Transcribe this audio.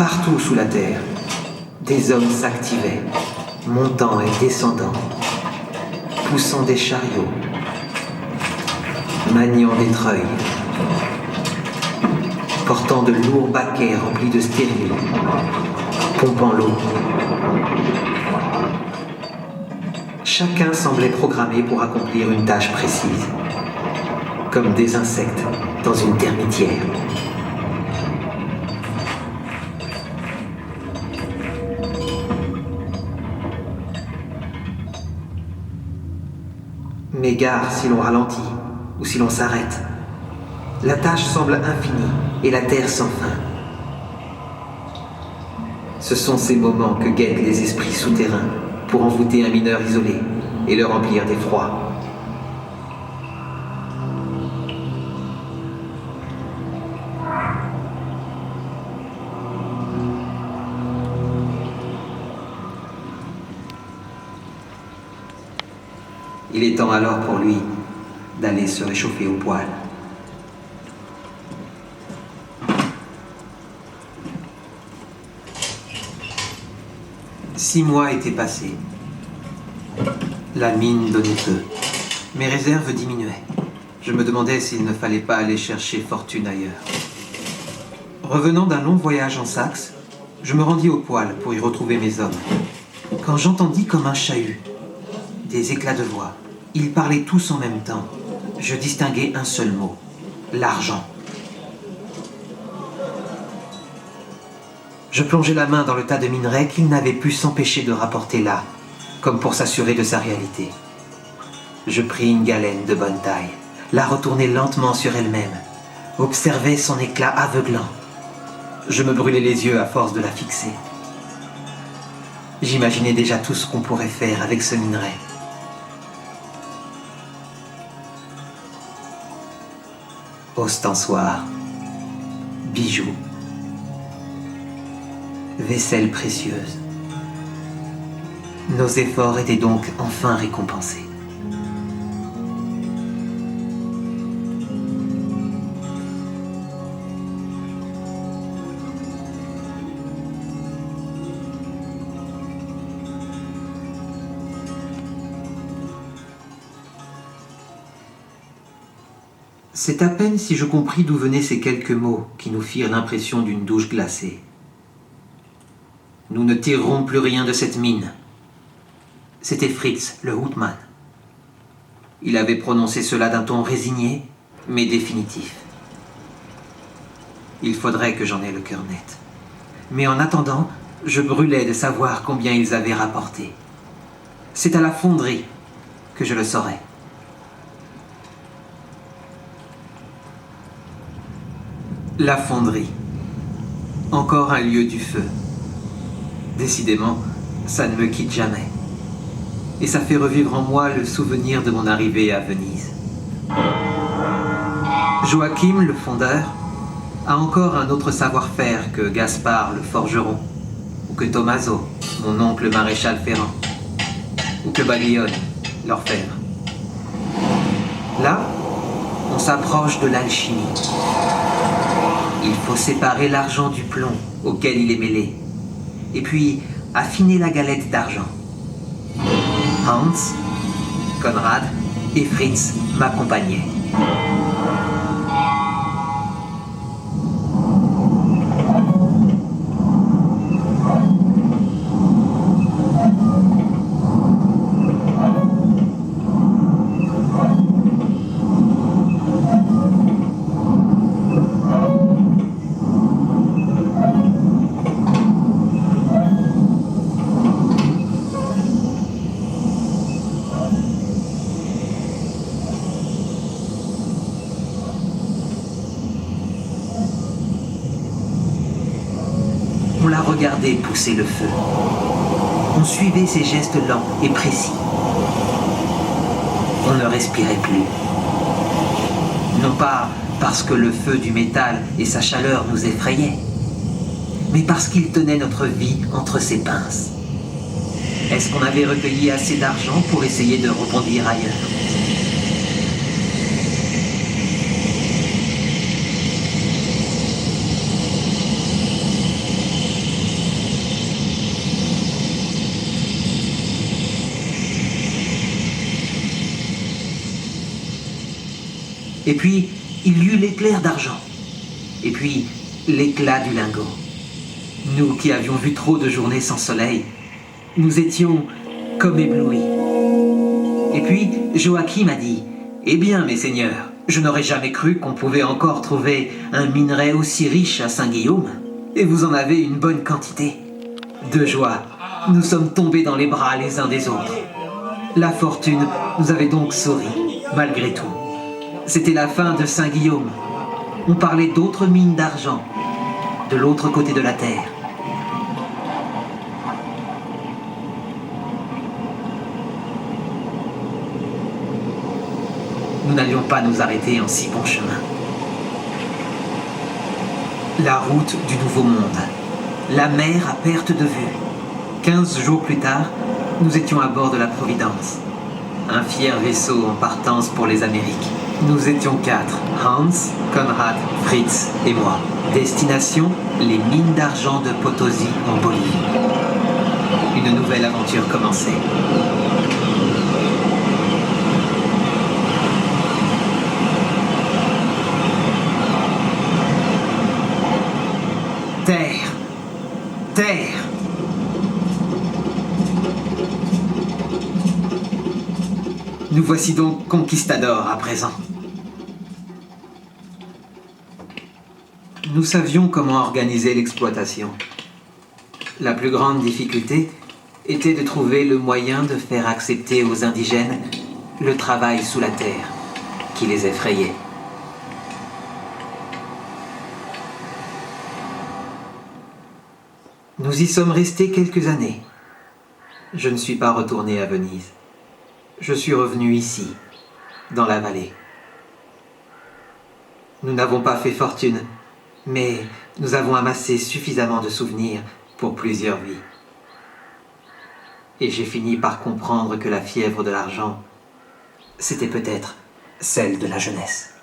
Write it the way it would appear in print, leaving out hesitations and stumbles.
Partout sous la terre, des hommes s'activaient, montant et descendant, poussant des chariots, maniant des treuils, portant de lourds baquets remplis de stériles, pompant l'eau. Chacun semblait programmé pour accomplir une tâche précise, comme des insectes dans une termitière. Mais gare si l'on ralentit ou si l'on s'arrête. La tâche semble infinie et la terre sans fin. Ce sont ces moments que guettent les esprits souterrains pour envoûter un mineur isolé et le remplir d'effroi. Il est temps alors pour lui d'aller se réchauffer au poêle. Six mois étaient passés. La mine donnait peu. Mes réserves diminuaient. Je me demandais s'il ne fallait pas aller chercher fortune ailleurs. Revenant d'un long voyage en Saxe, je me rendis au poêle pour y retrouver mes hommes. Quand j'entendis comme un chahut, des éclats de voix, ils parlaient tous en même temps. Je distinguai un seul mot, l'argent. Je plongeai la main dans le tas de minerais qu'il n'avait pu s'empêcher de rapporter là, comme pour s'assurer de sa réalité. Je pris une galène de bonne taille, la retournai lentement sur elle-même, observai son éclat aveuglant. Je me brûlais les yeux à force de la fixer. J'imaginais déjà tout ce qu'on pourrait faire avec ce minerai. Ostensoir, bijoux, vaisselle précieuse. Nos efforts étaient donc enfin récompensés. C'est à peine si je compris d'où venaient ces quelques mots qui nous firent l'impression d'une douche glacée. Nous ne tirerons plus rien de cette mine. C'était Fritz, le Houtman. Il avait prononcé cela d'un ton résigné, mais définitif. Il faudrait que j'en aie le cœur net. Mais en attendant, je brûlais de savoir combien ils avaient rapporté. C'est à la fonderie que je le saurais. La fonderie. Encore un lieu du feu. Décidément, ça ne me quitte jamais. Et ça fait revivre en moi le souvenir de mon arrivée à Venise. Joachim, le fondeur, a encore un autre savoir-faire que Gaspard, le forgeron, ou que Tommaso, mon oncle maréchal ferrant, ou que Baglione, l'orfèvre. Là, on s'approche de l'alchimie. Il faut séparer l'argent du plomb auquel il est mêlé, et puis affiner la galette d'argent. Hans, Konrad et Fritz m'accompagnaient. On la regardait pousser le feu. On suivait ses gestes lents et précis. On ne respirait plus. Non pas parce que le feu du métal et sa chaleur nous effrayaient, mais parce qu'il tenait notre vie entre ses pinces. Est-ce qu'on avait recueilli assez d'argent pour essayer de rebondir ailleurs ? Et puis, il y eut l'éclair d'argent. Et puis, l'éclat du lingot. Nous qui avions vu trop de journées sans soleil, nous étions comme éblouis. Et puis, Joachim a dit, « Eh bien, mes seigneurs, je n'aurais jamais cru qu'on pouvait encore trouver un minerai aussi riche à Saint-Guillaume. Et vous en avez une bonne quantité. » De joie, nous sommes tombés dans les bras les uns des autres. La fortune nous avait donc souri, malgré tout. C'était la fin de Saint-Guillaume. On parlait d'autres mines d'argent, de l'autre côté de la terre. Nous n'allions pas nous arrêter en si bon chemin. La route du Nouveau Monde. La mer à perte de vue. 15 jours plus tard, nous étions à bord de la Providence. Un fier vaisseau en partance pour les Amériques. Nous étions 4, Hans, Konrad, Fritz et moi. Destination, les mines d'argent de Potosi en Bolivie. Une nouvelle aventure commençait. Terre, terre. Nous voici donc conquistadors à présent. Nous savions comment organiser l'exploitation. La plus grande difficulté était de trouver le moyen de faire accepter aux indigènes le travail sous la terre, qui les effrayait. Nous y sommes restés quelques années. Je ne suis pas retourné à Venise. Je suis revenu ici, dans la vallée. Nous n'avons pas fait fortune, mais nous avons amassé suffisamment de souvenirs pour plusieurs vies. Et j'ai fini par comprendre que la fièvre de l'argent, c'était peut-être celle de la jeunesse.